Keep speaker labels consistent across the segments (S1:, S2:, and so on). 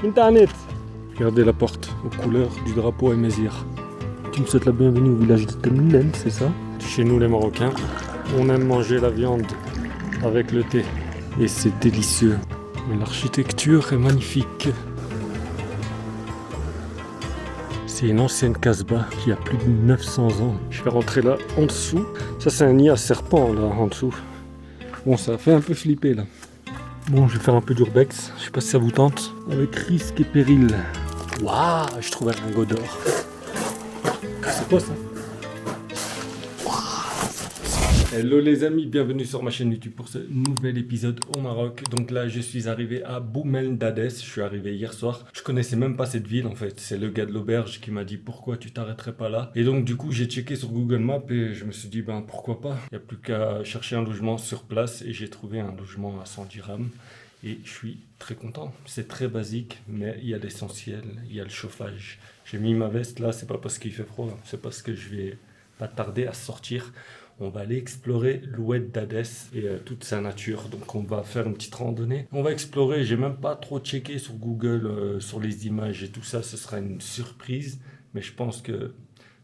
S1: Internet. Regardez la porte aux couleurs du drapeau Amazigh. Tu me souhaites la bienvenue au village de Temelen, c'est ça? Chez nous les Marocains, on aime manger la viande avec le thé. Et c'est délicieux. Mais l'architecture est magnifique. C'est une ancienne casbah qui a plus de 900 ans. Je vais rentrer là en dessous. Ça c'est un nid à serpent là en dessous. Bon, ça a fait un peu flipper là. Bon, je vais faire un peu d'urbex. Je sais pas si ça vous tente. Avec risque et péril. Waouh, je trouve un lingot d'or. C'est quoi ça? Hello les amis, bienvenue sur ma chaîne YouTube pour ce nouvel épisode au Maroc. Donc là je suis arrivé à Bou Melndadès, je suis arrivé hier soir. Je connaissais même pas cette ville en fait, c'est le gars de l'auberge qui m'a dit pourquoi tu t'arrêterais pas là. Et donc du coup j'ai checké sur Google Maps et je me suis dit ben pourquoi pas. Il n'y a plus qu'à chercher un logement sur place et j'ai trouvé un logement à 100 dirhams. Et je suis très content, c'est très basique mais il y a l'essentiel, il y a le chauffage. J'ai mis ma veste là, c'est pas parce qu'il fait froid, c'est parce que je vais pas tarder à sortir. On va aller explorer l'oued d'Adès et toute sa nature. Donc on va faire une petite randonnée. On va explorer, j'ai même pas trop checké sur Google, sur les images et tout ça. Ce sera une surprise, mais je pense que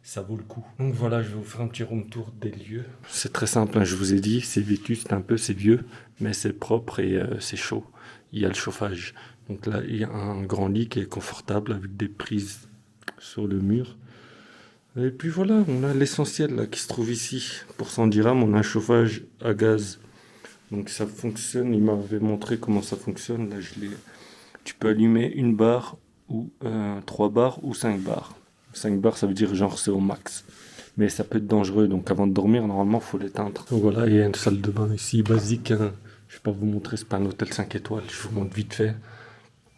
S1: ça vaut le coup. Donc voilà, je vais vous faire un petit room tour des lieux. C'est très simple, hein, je vous ai dit, c'est vétuste un peu, c'est vieux, mais c'est propre et c'est chaud. Il y a le chauffage. Donc là, il y a un grand lit qui est confortable avec des prises sur le mur. Et puis voilà, on a l'essentiel là qui se trouve ici. Pour 100 dirhams, on a un chauffage à gaz. Donc ça fonctionne, il m'avait montré comment ça fonctionne. Là, tu peux allumer une barre, ou 3 barres, ou 5 barres. 5 barres, ça veut dire genre c'est au max. Mais ça peut être dangereux, donc avant de dormir, normalement, il faut l'éteindre. Donc voilà, il y a une salle de bain ici, basique. Hein. Je ne vais pas vous montrer, c'est pas un hôtel 5 étoiles, je vous montre vite fait.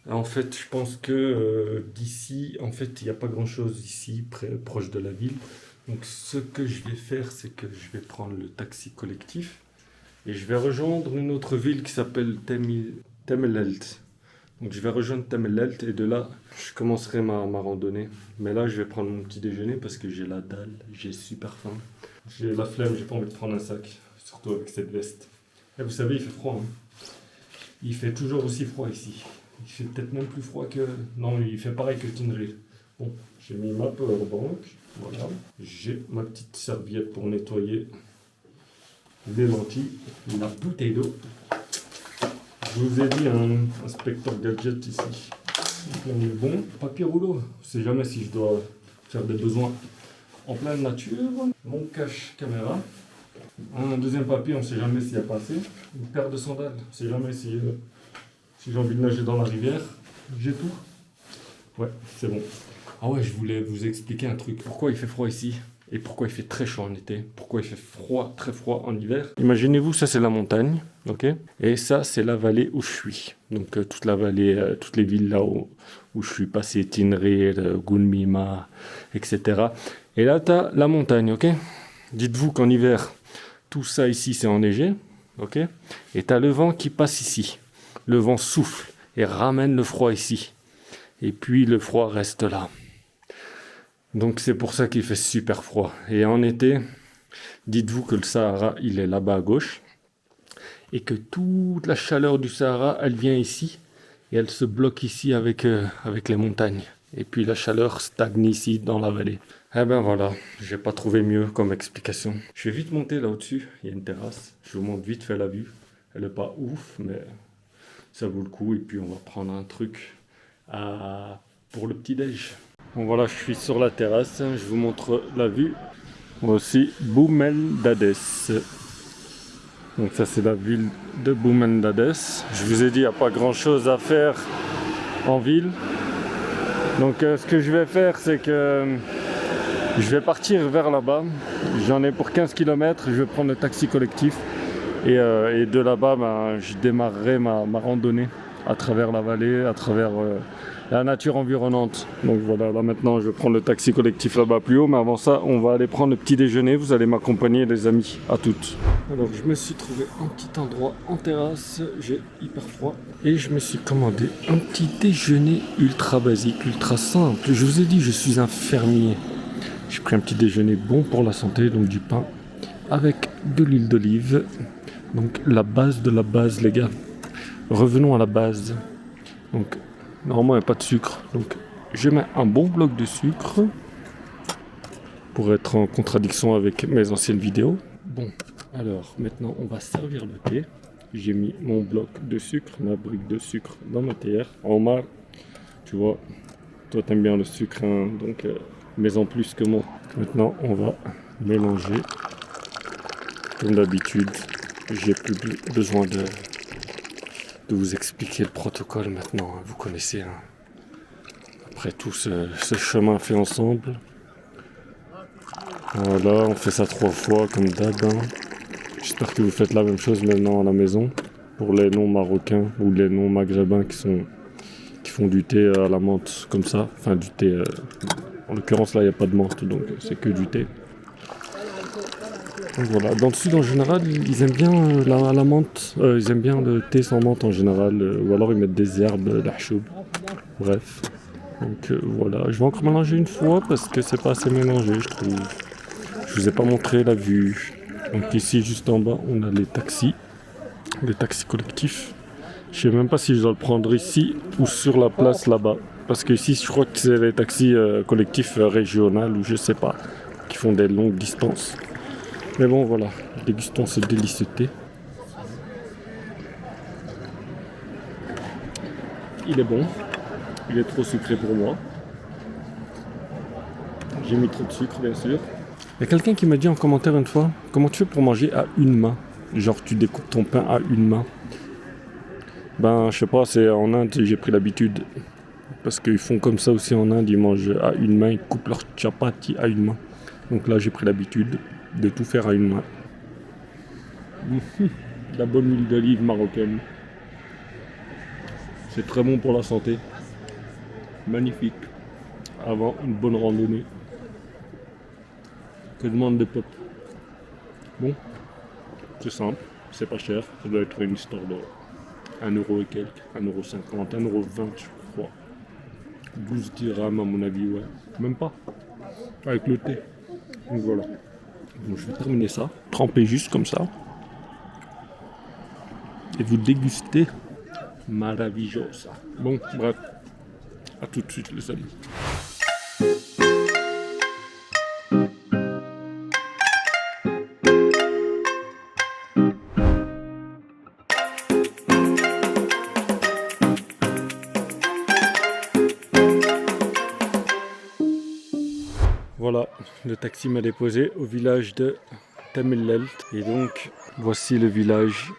S1: En fait, je pense que d'ici, en fait, il n'y a pas grand-chose ici, proche de la ville. Donc, ce que je vais faire, c'est que je vais prendre le taxi collectif et je vais rejoindre une autre ville qui s'appelle Temelelt. Donc, je vais rejoindre Temelelt et de là, je commencerai ma randonnée. Mais là, je vais prendre mon petit déjeuner parce que j'ai la dalle, j'ai super faim. J'ai la flemme, j'ai pas envie de prendre un sac, surtout avec cette veste. Et vous savez, il fait froid. Hein. Il fait toujours aussi froid ici. Il fait peut-être même plus froid que... Non, il fait pareil que Tinril. Bon, j'ai mis ma powerbank. Voilà. J'ai ma petite serviette pour nettoyer les lentilles. La bouteille d'eau. Je vous ai dit un inspecteur gadget ici. Donc là, on est bon. Papier rouleau. Je sais jamais si je dois faire des besoins en pleine nature. Mon cache caméra. Un deuxième papier, on ne sait jamais s'il y a pas assez. Une paire de sandales. On ne sait jamais si j'ai envie de nager dans la rivière, j'ai tout. Ouais, c'est bon. Ah ouais, je voulais vous expliquer un truc. Pourquoi il fait froid ici et pourquoi il fait très chaud en été. Pourquoi il fait froid, très froid en hiver. Imaginez-vous, ça c'est la montagne, ok? Et ça c'est la vallée où je suis. Donc toute la vallée, toutes les villes là où je suis passé, Tinril, Goulmima, etc. Et là tu as la montagne, ok? Dites-vous qu'en hiver, tout ça ici c'est enneigé, ok? Et tu as le vent qui passe ici. Le vent souffle et ramène le froid ici. Et puis le froid reste là. Donc c'est pour ça qu'il fait super froid. Et en été, dites-vous que le Sahara, il est là-bas à gauche. Et que toute la chaleur du Sahara, elle vient ici. Et elle se bloque ici avec les montagnes. Et puis la chaleur stagne ici dans la vallée. Eh ben voilà, j'ai pas trouvé mieux comme explication. Je vais vite monter là au-dessus. Il y a une terrasse. Je vous montre vite fait la vue. Elle est pas ouf, mais... ça vaut le coup et puis on va prendre un truc pour le petit-déj. Bon voilà, je suis sur la terrasse, je vous montre la vue. Voici Bou Melndadès. Donc ça c'est la ville de Bou Melndadès. Je vous ai dit, il n'y a pas grand chose à faire en ville. Donc ce que je vais faire, c'est que je vais partir vers là-bas. J'en ai pour 15 km, je vais prendre le taxi collectif. Et de là-bas, je démarrerai ma randonnée à travers la vallée, à travers la nature environnante. Donc voilà, là maintenant je vais prendre le taxi collectif là-bas plus haut, mais avant ça, on va aller prendre le petit déjeuner. Vous allez m'accompagner les amis, à toutes. Alors je me suis trouvé un petit endroit en terrasse, j'ai hyper froid. Et je me suis commandé un petit déjeuner ultra basique, ultra simple. Je vous ai dit, je suis un fermier. J'ai pris un petit déjeuner bon pour la santé, donc du pain avec de l'huile d'olive. Donc la base de la base les gars. Revenons à la base. Donc Normalement, il n'y a pas de sucre. Donc, je mets un bon bloc de sucre pour être en contradiction avec mes anciennes vidéos. Bon, alors maintenant, on va servir le thé. J'ai mis mon bloc de sucre, ma brique de sucre dans ma théière. Omar, tu vois, toi t'aimes bien le sucre, hein, donc mets en plus que moi. Maintenant, on va mélanger. Comme d'habitude, j'ai plus besoin de vous expliquer le protocole maintenant. Vous connaissez, hein. Après tout ce chemin fait ensemble. Voilà, on fait ça 3 fois comme d'hab, hein. J'espère que vous faites la même chose maintenant à la maison. Pour les non-marocains ou les non-maghrébins qui font du thé à la menthe comme ça. Enfin du thé, en l'occurrence là il n'y a pas de menthe, donc c'est que du thé. Donc voilà, dans le sud en général ils aiment bien la menthe, ils aiment bien le thé sans menthe en général, ou alors ils mettent des herbes, l'ahchoub, bref. Donc voilà, je vais encore mélanger une fois parce que c'est pas assez mélangé je trouve. Je vous ai pas montré la vue. Donc ici juste en bas on a les taxis collectifs. Je sais même pas si je dois le prendre ici ou sur la place là-bas. Parce que ici je crois que c'est les taxis collectifs régionaux ou je sais pas, qui font des longues distances. Mais bon voilà, dégustons ce délicieux thé. Il est bon, il est trop sucré pour moi. J'ai mis trop de sucre bien sûr. Il y a quelqu'un qui m'a dit en commentaire une fois, comment tu fais pour manger à une main? Genre tu découpes ton pain à une main. Ben je sais pas, c'est en Inde j'ai pris l'habitude. Parce qu'ils font comme ça aussi en Inde, ils mangent à une main, ils coupent leur chapati à une main. Donc là j'ai pris l'habitude de tout faire à une main. La bonne huile d'olive marocaine. C'est très bon pour la santé. Magnifique. Avant une bonne randonnée. Que demande le peuple? Bon, c'est simple, c'est pas cher. Ça doit être une histoire de 1€ et quelques, 1,50€, 1,20€ je crois. 12 dirhams à mon avis, ouais. Même pas. Avec le thé. Donc voilà. Donc je vais terminer ça. Tremper juste comme ça. Et vous dégustez. Maravillosa. Bon, bref. À tout de suite les amis. Voilà, le taxi m'a déposé au village de Tamellelt. Et donc, voici le village.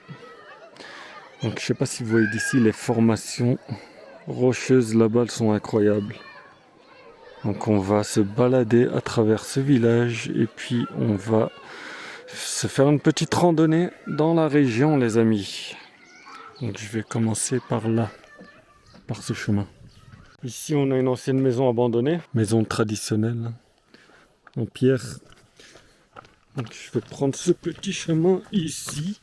S1: Donc, je sais pas si vous voyez d'ici, les formations rocheuses là-bas, elles sont incroyables. Donc, on va se balader à travers ce village et puis on va se faire une petite randonnée dans la région, les amis. Donc, je vais commencer par là, par ce chemin. Ici, on a une ancienne maison abandonnée, maison traditionnelle en pierre. Donc je vais prendre ce petit chemin ici.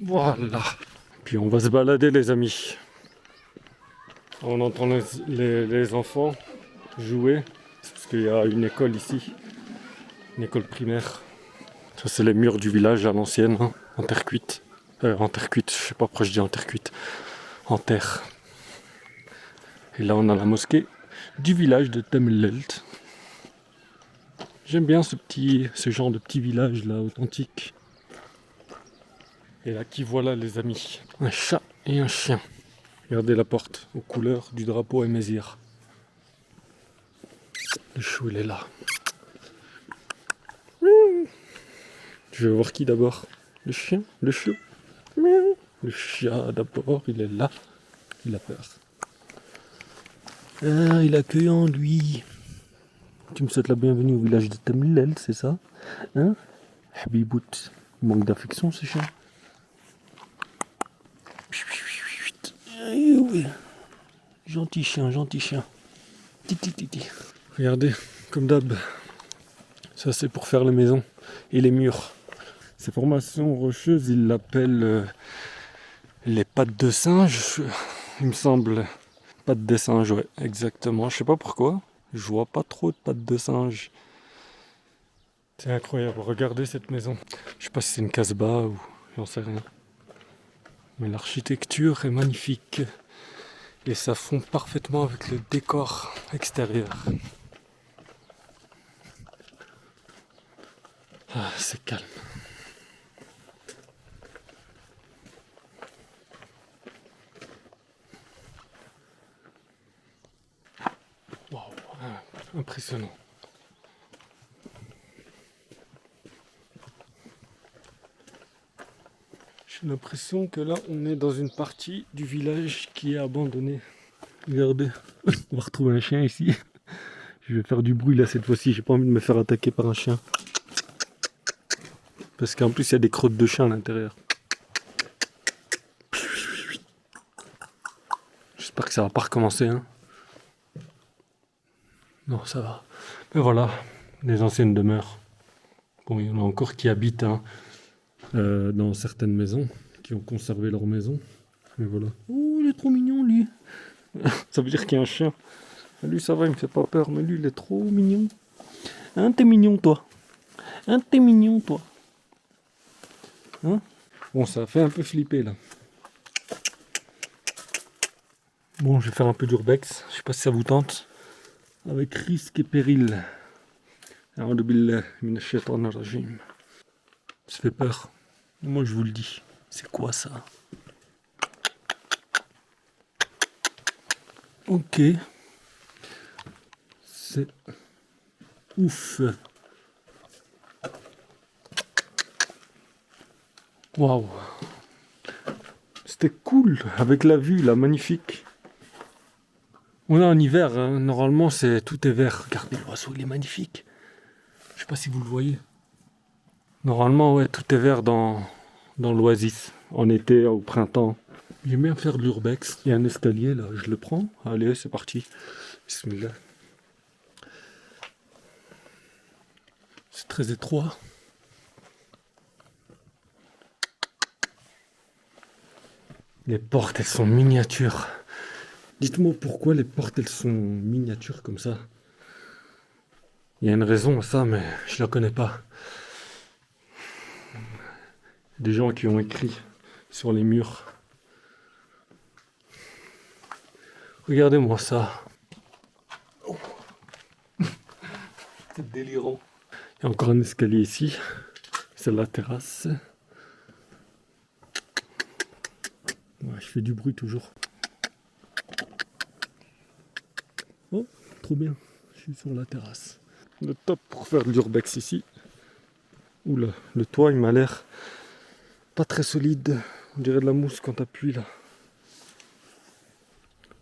S1: Voilà. Puis on va se balader les amis. On entend les enfants jouer. Parce qu'il y a une école ici. Une école primaire. Ça c'est les murs du village à l'ancienne. Hein, en terre cuite. En terre cuite, je sais pas pourquoi je dis en terre cuite. En terre. Et là on a la mosquée du village de Tamellelt. J'aime bien ce genre de petit village là, authentique. Et là, qui voilà les amis, un chat et un chien. Regardez la porte aux couleurs du drapeau Emezir. Le chou il est là. Je vais voir qui d'abord. Le chien, le chou. Le chat d'abord, il est là. Il a peur. Ah, il a que en lui. Tu me souhaites la bienvenue au village de Tamellelt, c'est ça? Hein? Habibout. Il manque d'affection ce chien. Gentil chien, gentil chien. Titi. Regardez, comme d'hab. Ça c'est pour faire les maisons et les murs. Ces formations rocheuses, ils l'appellent les pattes de singe, il me semble. Pattes de singe, ouais, exactement. Je sais pas pourquoi. Je vois pas trop de pattes de singe. C'est incroyable, regardez cette maison. Je sais pas si c'est une casbah ou j'en sais rien. Mais l'architecture est magnifique. Et ça fond parfaitement avec le décor extérieur. Ah, c'est calme. Waouh, impressionnant. J'ai l'impression que là, on est dans une partie du village qui est abandonnée. Regardez, on va retrouver un chien ici. Je vais faire du bruit là cette fois-ci, j'ai pas envie de me faire attaquer par un chien. Parce qu'en plus, il y a des crottes de chien à l'intérieur. J'espère que ça va pas recommencer. Hein. Non, ça va. Mais voilà, les anciennes demeures. Bon, il y en a encore qui habitent dans certaines maisons, qui ont conservé leur maison. Mais voilà. Oh, il est trop mignon, lui. Ça veut dire qu'il y a un chien. Lui, ça va, il me fait pas peur, mais lui, il est trop mignon. Hein, t'es mignon, toi. Hein, t'es mignon, toi. Hein? Bon, ça a fait un peu flipper, là. Bon, je vais faire un peu d'urbex. Je sais pas si ça vous tente. Avec risque et péril. A'oudou billahi minash shaitanir rajim. Ça fait peur. Moi, je vous le dis. C'est quoi ça? Ok. C'est ouf. Waouh. C'était cool avec la vue, là, magnifique. On est en hiver, hein. Normalement tout est vert. Regardez l'oiseau, il est magnifique. Je sais pas si vous le voyez. Normalement, ouais, tout est vert dans l'oasis. En été, au printemps. J'aime bien faire de l'urbex. Il y a un escalier là, je le prends. Allez, c'est parti. Bismillah. C'est très étroit. Les portes, elles sont miniatures. Dites-moi pourquoi les portes, elles sont miniatures comme ça. Il y a une raison à ça, mais je la connais pas. Des gens qui ont écrit sur les murs. Regardez-moi ça. Oh. C'est délirant. Il y a encore un escalier ici. C'est la terrasse. Ouais, je fais du bruit toujours. Oh, trop bien. Je suis sur la terrasse. Le top pour faire de l'urbex ici. Oula, le toit il m'a l'air pas très solide. On dirait de la mousse quand t'appuies là.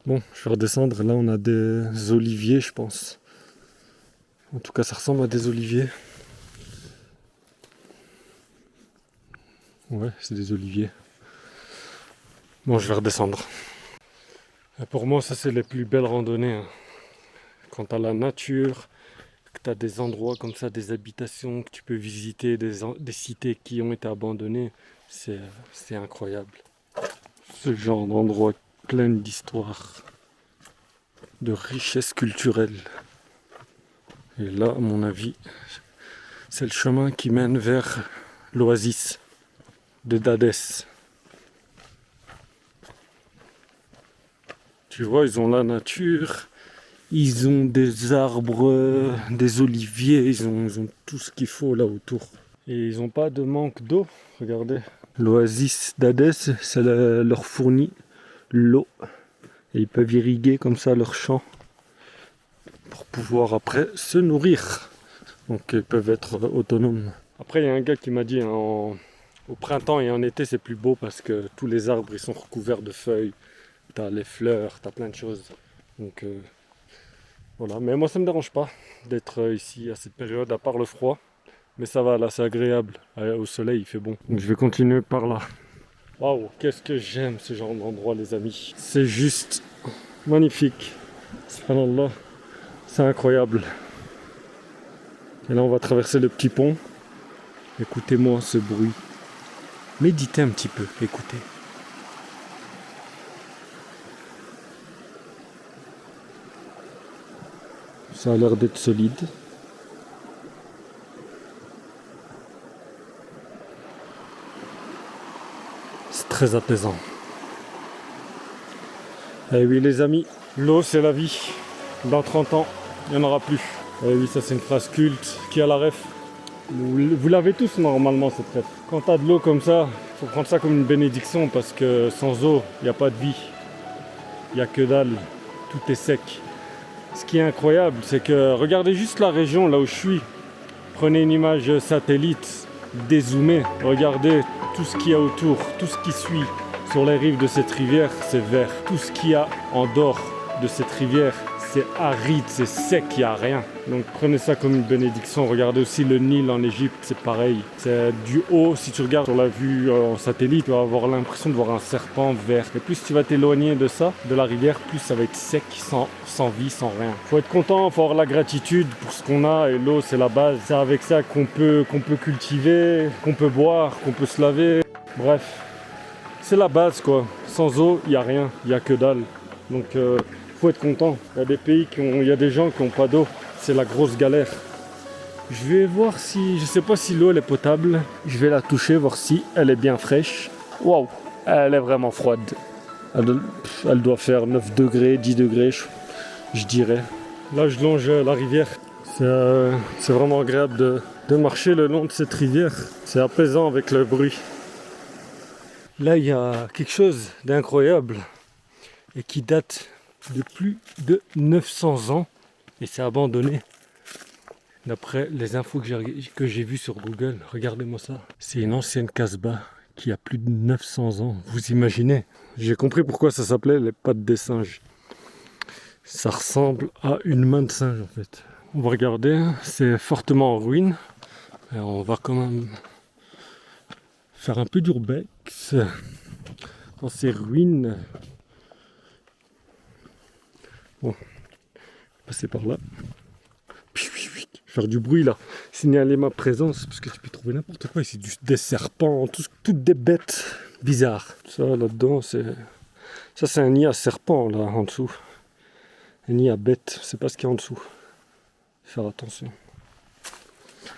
S1: Bon, je vais redescendre. Là, on a des oliviers, je pense. En tout cas, ça ressemble à des oliviers. Ouais, c'est des oliviers. Bon, je vais redescendre. Et pour moi, ça, c'est les plus belles randonnées. Hein. Quand t'as la nature, que t'as des endroits comme ça, des habitations que tu peux visiter, des cités qui ont été abandonnées, c'est incroyable. Ce genre d'endroit plein d'histoire, de richesse culturelle. Et là, à mon avis, c'est le chemin qui mène vers l'oasis de Dadès. Tu vois, ils ont la nature, ils ont des arbres, des oliviers, ils ont tout ce qu'il faut là autour. Et ils n'ont pas de manque d'eau, regardez. L'oasis d'Hadès, ça leur fournit l'eau. Et ils peuvent irriguer comme ça leurs champs pour pouvoir après se nourrir. Donc ils peuvent être autonomes. Après, il y a un gars qui m'a dit, hein, au printemps et en été, c'est plus beau parce que tous les arbres ils sont recouverts de feuilles. T'as les fleurs, t'as plein de choses. Donc voilà, mais moi ça me dérange pas d'être ici à cette période, à part le froid. Mais ça va, là c'est agréable. Au soleil il fait bon. Donc je vais continuer par là. Waouh, qu'est-ce que j'aime ce genre d'endroit les amis. C'est juste magnifique. Subhanallah, c'est incroyable. Et là on va traverser le petit pont. Écoutez-moi ce bruit. Méditez un petit peu, écoutez. Ça a l'air d'être solide. C'est très apaisant. Eh oui les amis, l'eau c'est la vie. Dans 30 ans, il n'y en aura plus. Eh oui, ça c'est une phrase culte. Qui a la ref? Vous l'avez tous normalement cette ref. Quand t'as de l'eau comme ça, faut prendre ça comme une bénédiction parce que sans eau, il n'y a pas de vie. Il n'y a que dalle. Tout est sec. Ce qui est incroyable, c'est que regardez juste la région là où je suis. Prenez une image satellite, dézoomez, regardez tout ce qu'il y a autour, tout ce qui suit sur les rives de cette rivière, c'est vert. Tout ce qu'il y a en dehors de cette rivière, c'est aride, c'est sec, il n'y a rien. Donc prenez ça comme une bénédiction. Regardez aussi le Nil en Égypte, c'est pareil. C'est du haut, si tu regardes sur la vue en satellite, tu vas avoir l'impression de voir un serpent vert. Et plus tu vas t'éloigner de ça, de la rivière, plus ça va être sec, sans vie, sans rien. Faut être content, faut avoir la gratitude pour ce qu'on a. Et l'eau, c'est la base. C'est avec ça qu'on peut cultiver, qu'on peut boire, qu'on peut se laver. Bref, c'est la base quoi. Sans eau, il n'y a rien, il n'y a que dalle. Donc faut être content. Il y a des pays il y a des gens qui n'ont pas d'eau. C'est la grosse galère. Je vais voir si, je sais pas si l'eau elle est potable. Je vais la toucher, voir si elle est bien fraîche. Waouh, elle est vraiment froide. Elle doit faire 9 degrés, 10 degrés, je dirais. Là, je longe la rivière. C'est vraiment agréable de marcher le long de cette rivière. C'est apaisant avec le bruit. Là, il y a quelque chose d'incroyable et qui date de plus de 900 ans et c'est abandonné. D'après les infos que j'ai vues sur Google, regardez-moi ça. C'est une ancienne casbah qui a plus de 900 ans. Vous imaginez? J'ai compris pourquoi ça s'appelait les pattes des singes. Ça ressemble à une main de singe en fait. On va regarder, c'est fortement en ruine. Et on va quand même faire un peu d'urbex dans ces ruines. Bon, passer par là. Faire du bruit là, signaler ma présence, parce que tu peux trouver n'importe quoi ici, des serpents, toutes des bêtes bizarres. Ça là-dedans, c'est un nid à serpent là en dessous. Un nid à bêtes, c'est pas ce qu'il y a en dessous. Faire attention.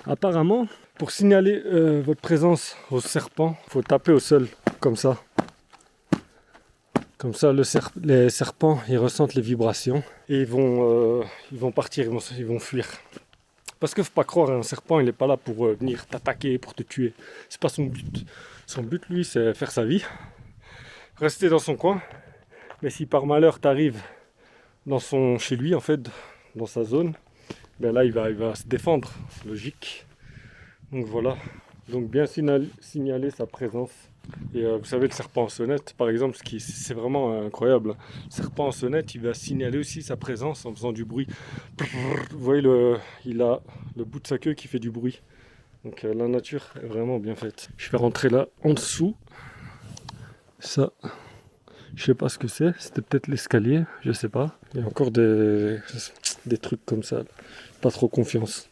S1: Apparemment, pour signaler votre présence aux serpents, il faut taper au sol, comme ça. Comme ça, les serpents, ils ressentent les vibrations et ils vont partir, ils vont fuir. Parce que faut pas croire, un serpent, il n'est pas là pour venir t'attaquer, pour te tuer. C'est pas son but. Son but, lui, c'est faire sa vie, rester dans son coin. Mais si par malheur t'arrives chez lui, en fait, dans sa zone, ben là, il va se défendre, logique. Donc voilà. Donc bien signaler sa présence. Et vous savez, le serpent en sonnette, par exemple, c'est vraiment incroyable. Le serpent en sonnette, il va signaler aussi sa présence en faisant du bruit. Vous voyez, il a le bout de sa queue qui fait du bruit. Donc la nature est vraiment bien faite. Je vais rentrer là, en dessous. Ça, je sais pas ce que c'est. C'était peut-être l'escalier, je sais pas. Il y a encore des trucs comme ça. Pas trop confiance.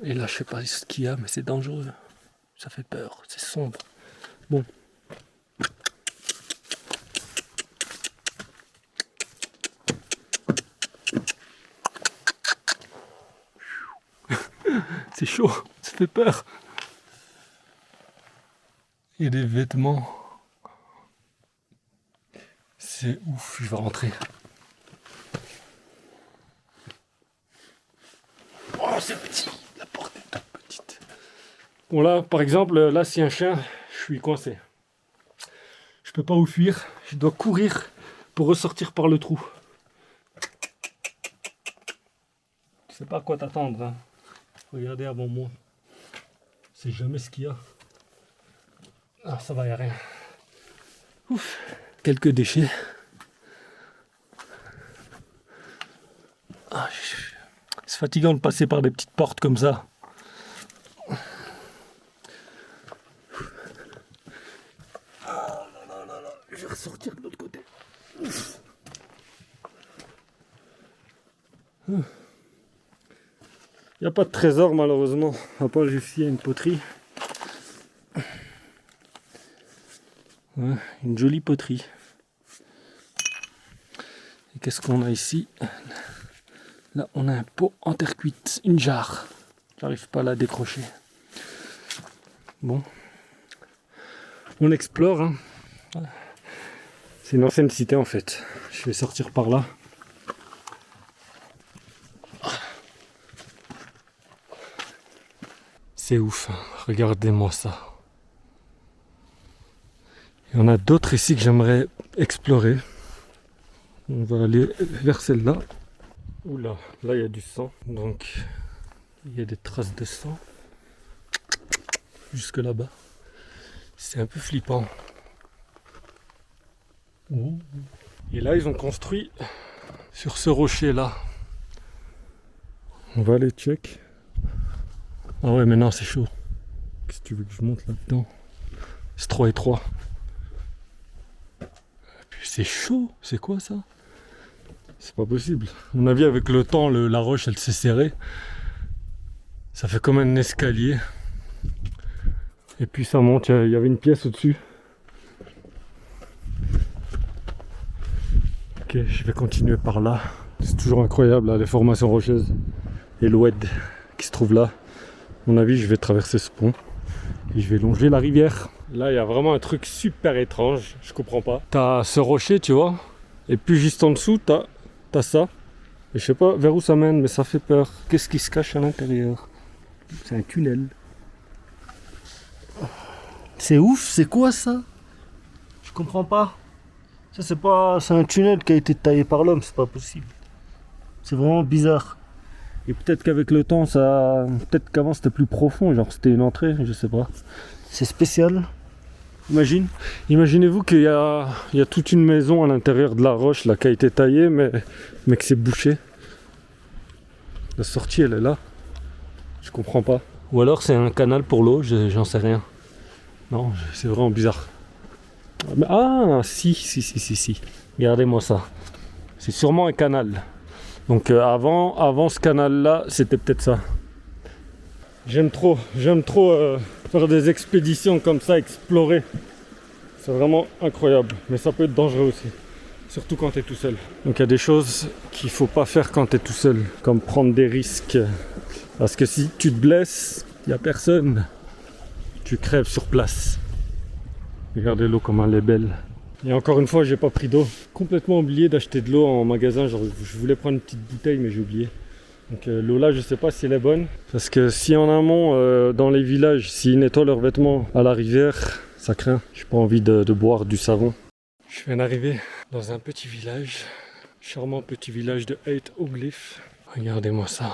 S1: Et là, je sais pas ce qu'il y a, mais c'est dangereux. Ça fait peur, c'est sombre. Bon. C'est chaud, ça fait peur. Il y a des vêtements. C'est ouf, je vais rentrer. Oh, c'est petit, la porte est toute petite. Bon là, par exemple, là, si un chien, je suis coincé. Je peux pas où fuir, je dois courir pour ressortir par le trou. Je sais pas à quoi t'attendre, hein. Regardez avant moi. C'est jamais ce qu'il y a. Ah, ça va, y a rien. Ouf. Quelques déchets. Ah, c'est fatigant de passer par des petites portes comme ça. Ah, là. Je vais ressortir de l'autre côté. Il n'y a pas de trésor malheureusement, à part juste ici, il y a une poterie. Ouais, une jolie poterie. Et qu'est-ce qu'on a ici? Là, on a un pot en terre cuite, une jarre. J'arrive pas à la décrocher. Bon. On explore. Hein. C'est une ancienne cité en fait. Je vais sortir par là. C'est ouf, regardez-moi ça. Il y en a d'autres ici que j'aimerais explorer. On va aller vers celle-là. Oula, là il y a du sang, donc il y a des traces de sang jusque là-bas. C'est un peu flippant. Et là ils ont construit sur ce rocher-là. On va aller check. Ah ouais, mais non, c'est chaud. Qu'est-ce que tu veux que je monte là-dedans? C'est trop étroit. C'est chaud, c'est quoi ça? C'est pas possible. À mon avis, avec le temps, la roche, elle s'est serrée. Ça fait comme un escalier. Et puis ça monte, il y avait une pièce au-dessus. Ok, je vais continuer par là. C'est toujours incroyable, là, les formations rocheuses. Et l'oued qui se trouve là. À mon avis, je vais traverser ce pont. Et je vais longer la rivière. Là, il y a vraiment un truc super étrange. Je comprends pas. T'as ce rocher, tu vois. Et puis juste en dessous, t'as ça. Et je sais pas vers où ça mène, mais ça fait peur. Qu'est-ce qui se cache à l'intérieur? C'est un tunnel. C'est ouf, c'est quoi ça? Je comprends pas. Ça c'est un tunnel qui a été taillé par l'homme, c'est pas possible. C'est vraiment bizarre. Et peut-être qu'avec le temps, peut-être qu'avant c'était plus profond, genre c'était une entrée, je sais pas. C'est spécial. Imaginez-vous qu'il y a toute une maison à l'intérieur de la roche là qui a été taillée, mais que c'est bouché. La sortie elle est là. Je comprends pas. Ou alors c'est un canal pour l'eau, j'en sais rien. Non, c'est vraiment bizarre. Ah si. Regardez-moi ça. C'est sûrement un canal. Donc avant ce canal-là, c'était peut-être ça. J'aime trop faire des expéditions comme ça, explorer. C'est vraiment incroyable, mais ça peut être dangereux aussi. Surtout quand tu es tout seul. Donc il y a des choses qu'il faut pas faire quand tu es tout seul, comme prendre des risques. Parce que si tu te blesses, il n'y a personne. Tu crèves sur place. Regardez l'eau comme elle est belle. Et encore une fois, j'ai pas pris d'eau. Complètement oublié d'acheter de l'eau en magasin. Genre, je voulais prendre une petite bouteille, mais j'ai oublié. Donc l'eau là, je sais pas si elle est bonne. Parce que si en amont, dans les villages, s'ils nettoient leurs vêtements à la rivière, ça craint. J'ai pas envie de boire du savon. Je viens d'arriver dans un petit village. Charmant petit village de Ait Oglif. Regardez-moi ça.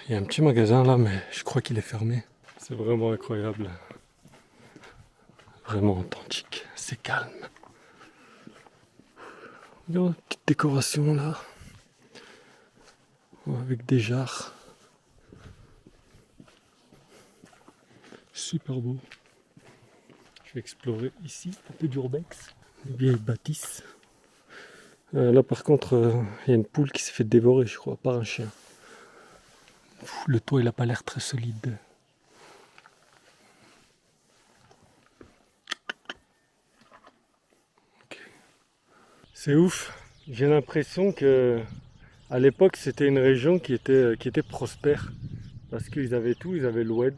S1: Il y a un petit magasin là, mais je crois qu'il est fermé. C'est vraiment incroyable. Vraiment authentique. C'est calme. Regarde la petite décoration là. Avec des jarres. Super beau. Je vais explorer ici un peu d'urbex. Une vieille bâtisse. Là par contre, il y a une poule qui s'est fait dévorer, je crois, par un chien. Le toit il a pas l'air très solide. Okay. C'est ouf. J'ai l'impression que à l'époque c'était une région qui était prospère. Parce qu'ils avaient tout, ils avaient l'oued,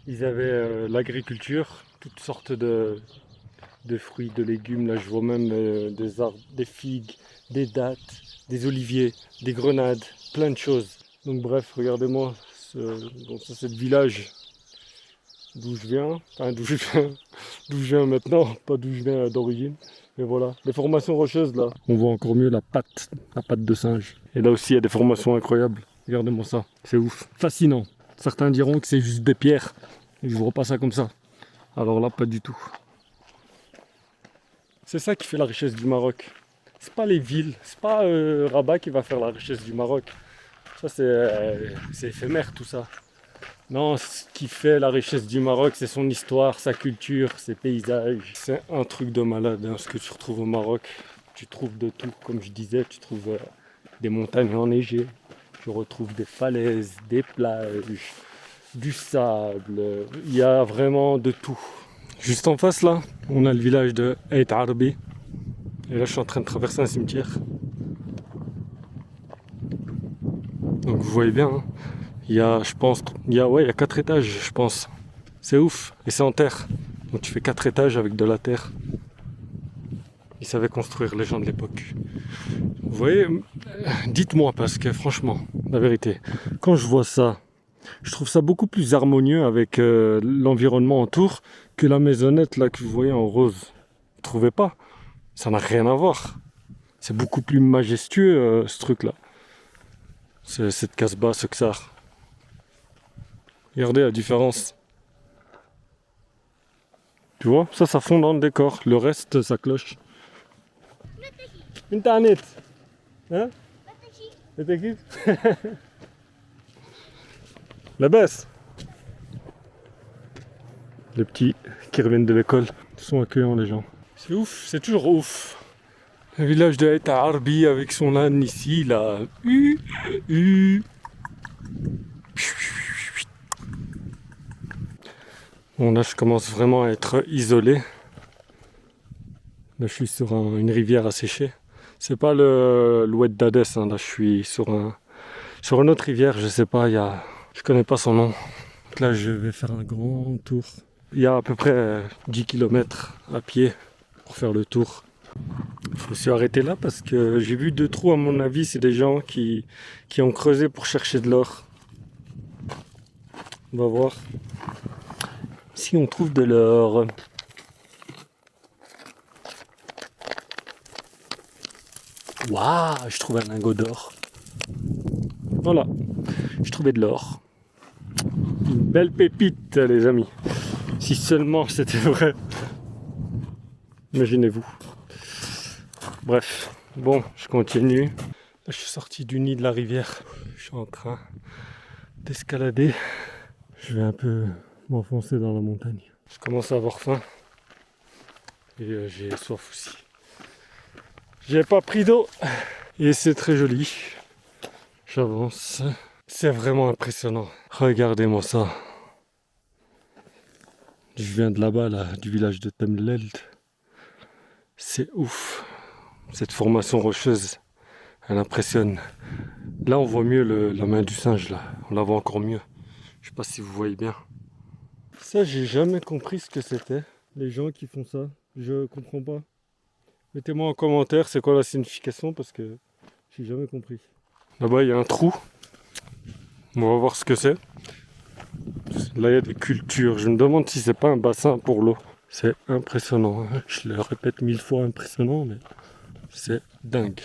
S1: ils avaient l'agriculture, toutes sortes de fruits, de légumes. Là je vois même des arbres, des figues, des dattes, des oliviers, des grenades, plein de choses. Donc bref, regardez-moi, c'est le village d'où je viens, enfin d'où je viens maintenant, pas d'où je viens d'origine. Mais voilà, les formations rocheuses là, on voit encore mieux la patte de singe. Et là aussi il y a des formations incroyables. Regardez-moi ça, c'est ouf, fascinant. Certains diront que c'est juste des pierres, et je vois pas ça comme ça. Alors là, pas du tout. C'est ça qui fait la richesse du Maroc. C'est pas les villes, c'est pas Rabat qui va faire la richesse du Maroc. Ça c'est éphémère tout ça. Non, ce qui fait la richesse du Maroc, c'est son histoire, sa culture, ses paysages. C'est un truc de malade, hein, ce que tu retrouves au Maroc. Tu trouves de tout, comme je disais, tu trouves des montagnes enneigées, tu retrouves des falaises, des plages, du sable. Il y a vraiment de tout. Juste en face là, on a le village de Ait Arbi. Et là je suis en train de traverser un cimetière. Donc vous voyez bien, hein, il y a 4 étages je pense. C'est ouf, et c'est en terre. Donc tu fais 4 étages avec de la terre. Ils savaient construire, les gens de l'époque. Vous voyez, dites-moi, parce que franchement, la vérité, quand je vois ça, je trouve ça beaucoup plus harmonieux avec l'environnement autour que la maisonnette là que vous voyez en rose. Vous trouvez pas? Ça n'a rien à voir. C'est beaucoup plus majestueux ce truc là. Cette Casbah, ce Ksar. Regardez la différence. Tu vois, ça fond dans le décor. Le reste, ça cloche. Internet. Hein? La baisse. Les petits qui reviennent de l'école sont accueillants, les gens. C'est ouf, c'est toujours ouf. Le village de Haït Arbi avec son âne ici, là. Bon, là, je commence vraiment à être isolé. Là, je suis sur une rivière asséchée. C'est pas l'Oued d'Hadès, hein. Là, je suis sur une autre rivière, je sais pas, je connais pas son nom. Donc là, je vais faire un grand tour. Il y a à peu près 10 km à pied pour faire le tour. Je me suis arrêté là parce que j'ai vu 2 trous, à mon avis, c'est des gens qui ont creusé pour chercher de l'or. On va voir si on trouve de l'or. Waouh, je trouve un lingot d'or. Voilà, je trouvais de l'or. Une belle pépite, les amis. Si seulement c'était vrai. Imaginez-vous. Bref, bon, je continue. Là, je suis sorti du nid de la rivière. Je suis en train d'escalader. Je vais un peu m'enfoncer dans la montagne. Je commence à avoir faim. Et j'ai soif aussi. J'ai pas pris d'eau. Et c'est très joli. J'avance. C'est vraiment impressionnant. Regardez-moi ça. Je viens de là-bas, là, du village de Temleld. C'est ouf. Cette formation rocheuse, elle impressionne. Là, on voit mieux la main du singe, là. On la voit encore mieux. Je sais pas si vous voyez bien. Ça, j'ai jamais compris ce que c'était. Les gens qui font ça, je comprends pas. Mettez-moi en commentaire c'est quoi la signification parce que j'ai jamais compris. Là-bas, il y a un trou. On va voir ce que c'est. Là, il y a des cultures. Je me demande si c'est pas un bassin pour l'eau. C'est impressionnant. Hein. Je le répète 1000 fois, impressionnant, mais c'est dingue.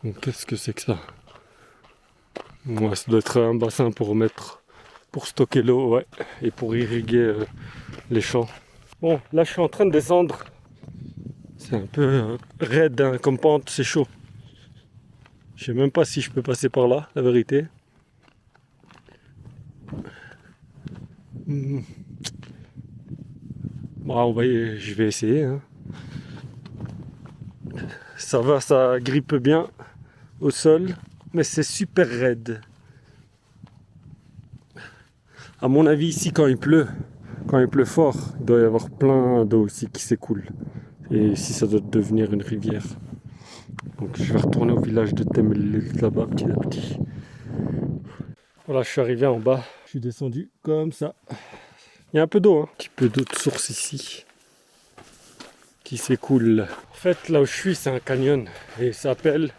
S1: Donc, qu'est-ce que c'est que ça? Ouais, ça doit être un bassin pour stocker l'eau, ouais, et pour irriguer les champs. Bon, là, je suis en train de descendre. C'est un peu raide, hein, comme pente, c'est chaud. Je sais même pas si je peux passer par là, la vérité. Bon, je vais essayer. Hein. Ça va, ça grippe bien au sol, mais c'est super raide. À mon avis, ici, quand il pleut fort, il doit y avoir plein d'eau ici qui s'écoule. Et ici, ça doit devenir une rivière. Donc, je vais retourner au village de Temel là-bas, petit à petit. Voilà, je suis arrivé en bas. Je suis descendu comme ça. Il y a un peu d'eau, hein. Un petit peu d'eau de source ici qui s'écoule. En fait, là où je suis, c'est un canyon et ça s'appelle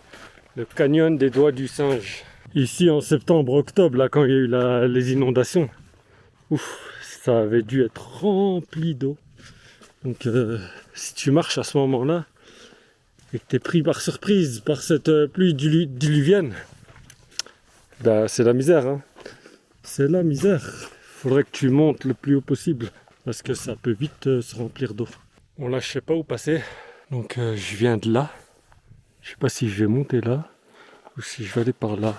S1: le canyon des doigts du singe. Ici, en septembre-octobre, là, quand il y a eu les inondations, ouf, ça avait dû être rempli d'eau. Donc, si tu marches à ce moment-là et que tu es pris par surprise par cette pluie diluvienne, bah, c'est la misère, hein. C'est la misère. Faudrait que tu montes le plus haut possible parce que ça peut vite se remplir d'eau. Bon, là, je sais pas où passer. Donc, je viens de là. Je sais pas si je vais monter là ou si je vais aller par là.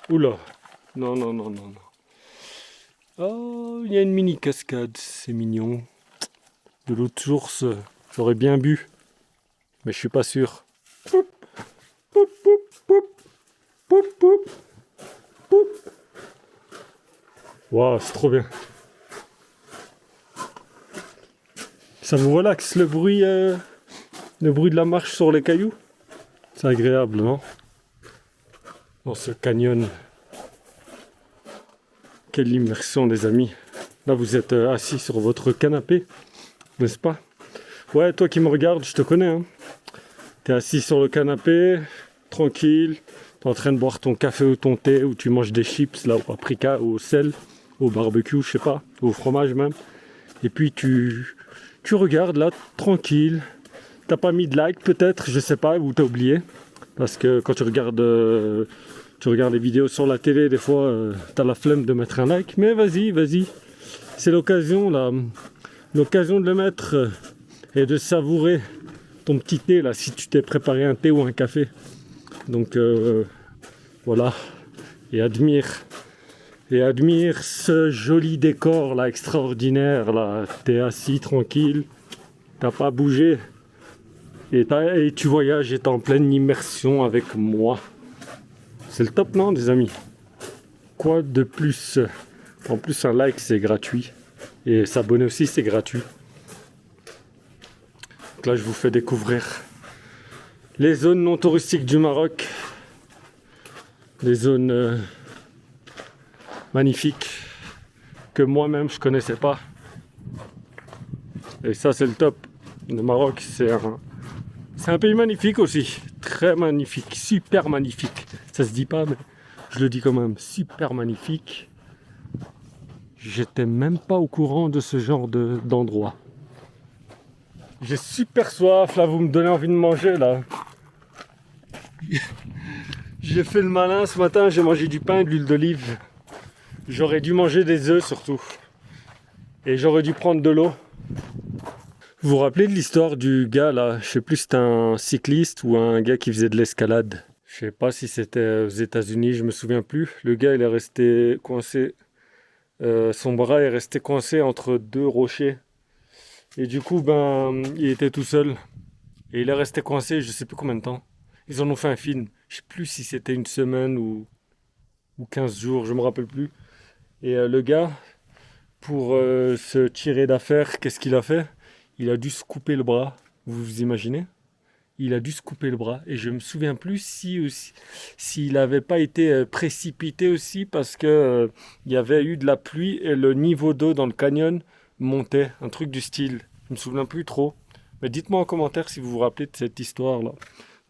S1: Oula. Non, non, non, non, non. Oh, il y a une mini cascade. C'est mignon. De l'eau de source. J'aurais bien bu. Mais je suis pas sûr. Poup, poup, poup, poup, poup, poup, poup. Waouh, c'est trop bien. Ça vous relaxe le bruit de la marche sur les cailloux? C'est agréable, non? Dans ce canyon. Quelle immersion, les amis. Là, vous êtes assis sur votre canapé n'est-ce pas? Ouais, toi qui me regardes, je te connais, hein. T'es assis sur le canapé, tranquille, t'es en train de boire ton café ou ton thé, ou tu manges des chips, là, au paprika, ou au sel, au barbecue, je sais pas, ou au fromage même. Et puis tu regardes là, tranquille. T'as pas mis de like peut-être, je sais pas, ou t'as oublié. Parce que quand tu regardes les vidéos sur la télé, des fois, t'as la flemme de mettre un like. Mais vas-y. C'est l'occasion là, l'occasion de le mettre et de savourer ton petit thé là, si tu t'es préparé un thé ou un café. Donc voilà, et admire ce joli décor là, extraordinaire là. T'es assis tranquille, t'as pas bougé et tu voyages et t'es en pleine immersion avec moi. C'est le top, non, des amis? Quoi de plus? En plus, un like c'est gratuit et s'abonner aussi c'est gratuit. Donc là, je vous fais découvrir les zones non touristiques du Maroc, des zones magnifiques que moi-même je connaissais pas. Et ça, c'est le top. Le Maroc, c'est un pays magnifique aussi, très magnifique, super magnifique. Ça se dit pas, mais je le dis quand même, super magnifique. J'étais même pas au courant de ce genre d'endroit. J'ai super soif, là, vous me donnez envie de manger, là. J'ai fait le malin ce matin, j'ai mangé du pain et de l'huile d'olive. J'aurais dû manger des œufs surtout. Et j'aurais dû prendre de l'eau. Vous vous rappelez de l'histoire du gars là? Je sais plus si c'était un cycliste ou un gars qui faisait de l'escalade. Je sais pas si c'était aux États-Unis, je me souviens plus. Le gars il est resté coincé. Son bras est resté coincé entre deux rochers. Et du coup, il était tout seul. Et il est resté coincé, je sais plus combien de temps. Ils en ont fait un film. Je sais plus si c'était une semaine ou 15 jours, je me rappelle plus. Et le gars, pour se tirer d'affaire, qu'est-ce qu'il a fait? Il a dû se couper le bras. Vous vous imaginez? Il a dû se couper le bras. Et je me souviens plus s'il n'avait pas été précipité aussi parce que il y avait eu de la pluie et le niveau d'eau dans le canyon montait. Un truc du style. Je me souviens plus trop. Mais dites-moi en commentaire si vous vous rappelez de cette histoire-là.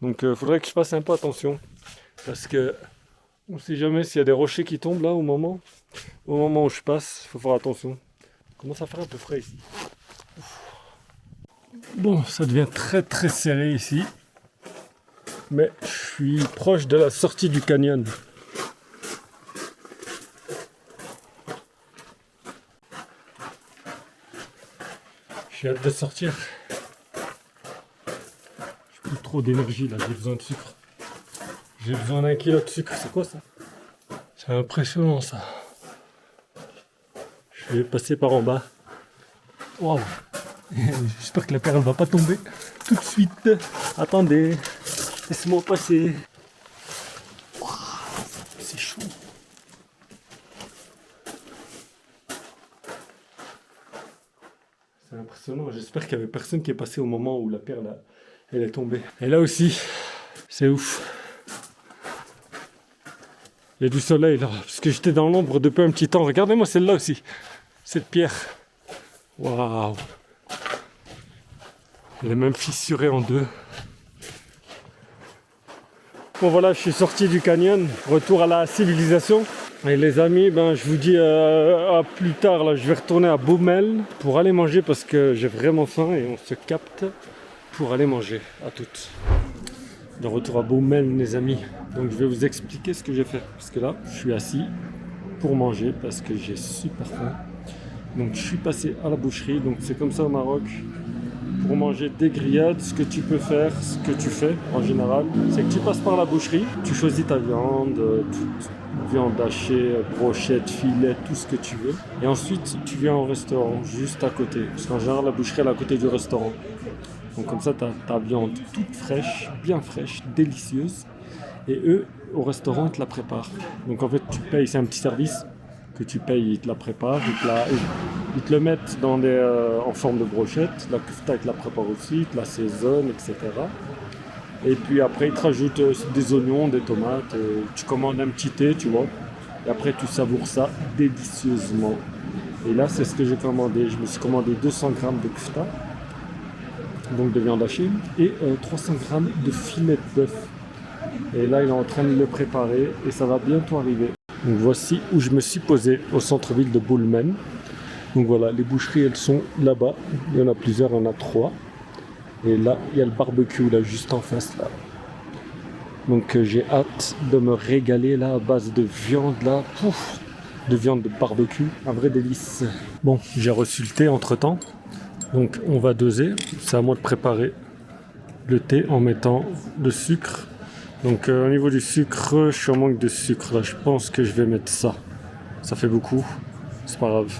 S1: Donc il faudrait que je fasse un peu attention. Parce que on ne sait jamais s'il y a des rochers qui tombent là au moment où je passe. Il faut faire attention. Il commence à faire un peu frais ici. Bon, ça devient très très serré ici. Mais je suis proche de la sortie du canyon. J'ai hâte de sortir. J'ai plus trop d'énergie là, j'ai besoin de sucre. J'ai besoin d'un kilo de sucre, c'est quoi ça? C'est impressionnant ça. Je vais passer par en bas. Waouh! J'espère que la perle va pas tomber tout de suite. Attendez, laisse-moi passer. Wow, c'est chaud. C'est impressionnant. J'espère qu'il n'y avait personne qui est passé au moment où la perle elle est tombée. Et là aussi, c'est ouf. Il y a du soleil là, parce que j'étais dans l'ombre depuis un petit temps. Regardez-moi celle-là aussi, cette pierre. Waouh! Elle est même fissurée en deux. Bon voilà, je suis sorti du canyon, retour à la civilisation. Et les amis, je vous dis à plus tard. Là, je vais retourner à Boumel pour aller manger parce que j'ai vraiment faim et on se capte pour aller manger. À toutes. De retour à Boumel, les amis. Donc je vais vous expliquer ce que j'ai fait. Parce que là, je suis assis pour manger parce que j'ai super faim. Donc je suis passé à la boucherie. Donc c'est comme ça au Maroc. Pour manger des grillades, ce que tu peux faire, ce que tu fais en général, c'est que tu passes par la boucherie, tu choisis ta viande, viande hachée, brochette, filet, tout ce que tu veux. Et ensuite, tu viens au restaurant, juste à côté. Parce qu'en général, la boucherie est à côté du restaurant. Donc comme ça, tu as ta viande toute fraîche, bien fraîche, délicieuse. Et eux, au restaurant, ils te la préparent. Donc en fait, tu payes, c'est un petit service que tu payes, ils te la préparent, ils te le mettent en forme de brochette, la kefta ils te la préparent aussi, ils te l'assaisonnent, etc. Et puis après ils te rajoutent des oignons, des tomates, tu commandes un petit thé, tu vois, et après tu savoures ça délicieusement. Et là, c'est ce que j'ai commandé. Je me suis commandé 200 grammes de kfta, donc de viande hachée, et 300 grammes de filet de bœuf. Et là, il est en train de le préparer et ça va bientôt arriver. Donc voici où je me suis posé, au centre-ville de Boulmen. Donc voilà, les boucheries, elles sont là-bas. Il y en a plusieurs, il y en a 3. Et là, il y a le barbecue, là, juste en face, là. Donc j'ai hâte de me régaler, là, à base de viande, là. Pouf, de viande de barbecue, un vrai délice. Bon, j'ai reçu le thé entre-temps. Donc on va doser. C'est à moi de préparer le thé en mettant le sucre. Donc au niveau du sucre, je suis en manque de sucre là. Je pense que je vais mettre ça. Ça fait beaucoup. C'est pas grave.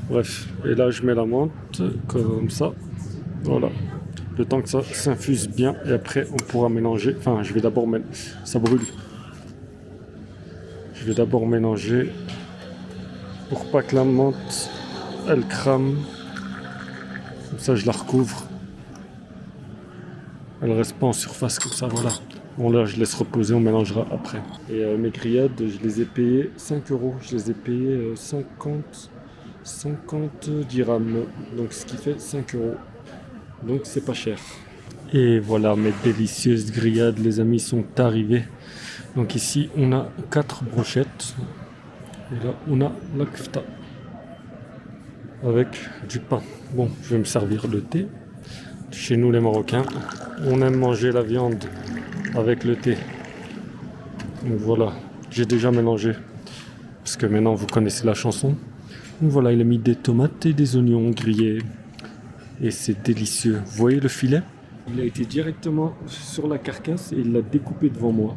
S1: Bref. Et là je mets la menthe comme ça. Voilà. Le temps que ça s'infuse bien. Et après on pourra mélanger. Enfin je vais d'abord mettre. Ça brûle. Je vais d'abord mélanger. Pour pas que la menthe elle crame. Comme ça je la recouvre. Elle reste pas en surface comme ça. Voilà. Bon là je laisse reposer, on mélangera après. Et mes grillades, je les ai payées 5 euros. Je les ai payées 50 dirhams. Donc ce qui fait 5 euros. Donc c'est pas cher. Et voilà, mes délicieuses grillades, les amis, sont arrivées. Donc ici on a 4 brochettes. Et là on a la kfta. Avec du pain. Bon, je vais me servir de thé. Chez nous les Marocains, on aime manger la viande avec le thé. Donc voilà, j'ai déjà mélangé. Parce que maintenant vous connaissez la chanson. Donc voilà, il a mis des tomates et des oignons grillés. Et c'est délicieux. Vous voyez le filet? Il a été directement sur la carcasse et il l'a découpé devant moi.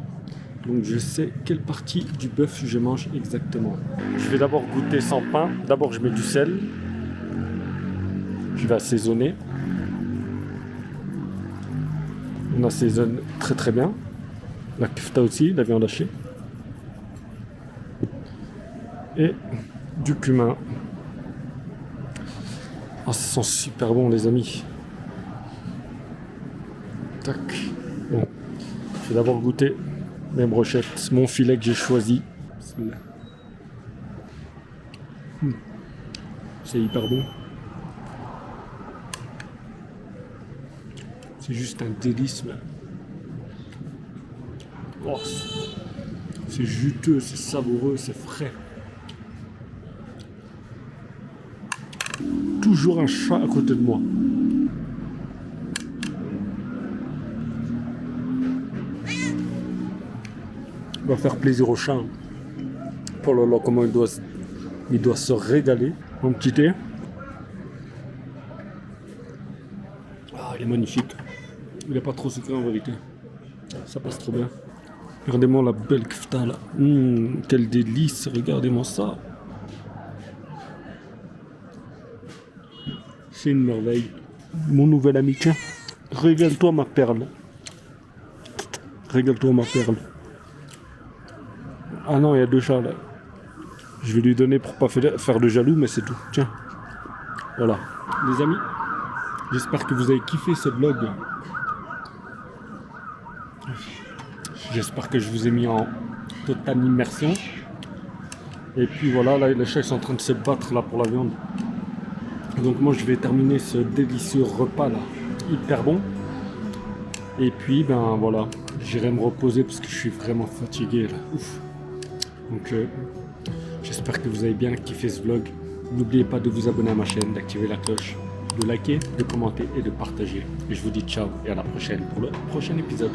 S1: Donc je sais quelle partie du bœuf je mange exactement. Je vais d'abord goûter sans pain. D'abord je mets du sel. Je vais assaisonner. On assaisonne très très bien. La kfta aussi, la viande hachée. Et du cumin. Oh, ça sent super bon les amis. Tac. Bon. Je vais d'abord goûter mes brochettes, mon filet que j'ai choisi. C'est hyper bon. C'est juste un délice. Oh, c'est juteux, c'est savoureux, c'est frais. Toujours un chat à côté de moi. On va faire plaisir au chat. Oh là là, comment il doit se régaler. Mon petit thé. Ah, il est magnifique. Il n'est pas trop sucré en vérité. Ça passe trop bien. Regardez-moi la belle kfta là. Quel délice, regardez-moi ça. C'est une merveille. Mon nouvel ami, tiens. Régale-toi ma perle. Régale-toi ma perle. Ah non, il y a 2 chats là. Je vais lui donner pour pas faire de jaloux, mais c'est tout. Tiens. Voilà. Les amis, j'espère que vous avez kiffé ce vlog. J'espère que je vous ai mis en totale immersion. Et puis voilà, là les chats sont en train de se battre là pour la viande. Donc moi je vais terminer ce délicieux repas là, hyper bon. Et puis ben voilà, j'irai me reposer parce que je suis vraiment fatigué là. Ouf. Donc j'espère que vous avez bien kiffé ce vlog. N'oubliez pas de vous abonner à ma chaîne, d'activer la cloche, de liker, de commenter et de partager. Et je vous dis ciao et à la prochaine pour le prochain épisode.